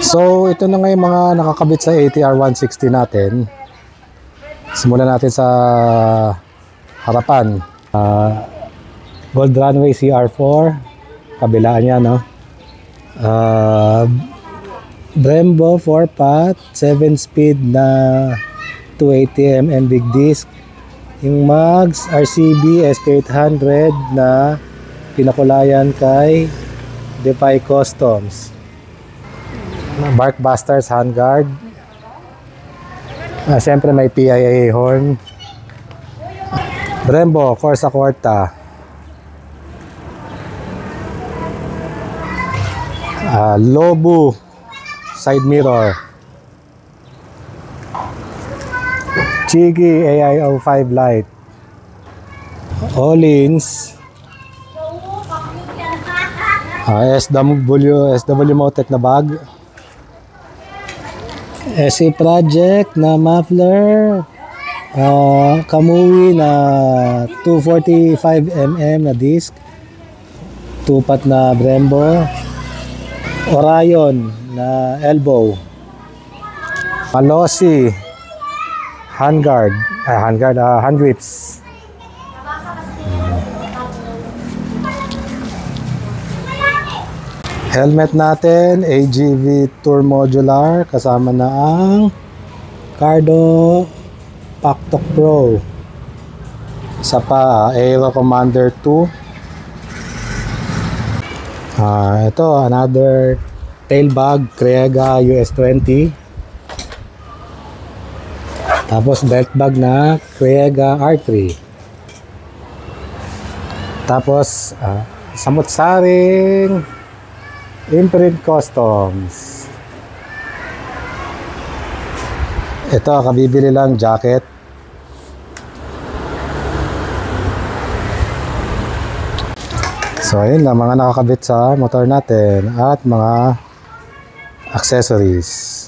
So ito na nga yung mga nakakabit sa ATR 160 natin. Simulan natin sa harapan. Gold Runway CR4, kabilaan niya, no? Brembo 4-pot 7-speed na 280mm big disc. Yung mags RCB SP800 na pinakulayan kay Defy Customs. Barkbusters handguard. Siyempre may PIA horn. Brembo Corsa Corta. Lobu side mirror. Chigi AIO5 light. Olins. SW Motec na bag. SC Project na muffler. Kamui na 245mm na disc. 2-pot na Brembo. Orion na elbow. Malossi hand grips. Helmet natin AGV Tour Modular, kasama na ang Cardo Pactok Pro. Isa pa Aero Commander 2. Ito another tail bag Kriega US20. Tapos belt bag na Kriega R3. Tapos samut-saring Imprint Customs. Ito kabibili lang jacket. So ayun lang mga nakakabit sa motor natin at mga accessories.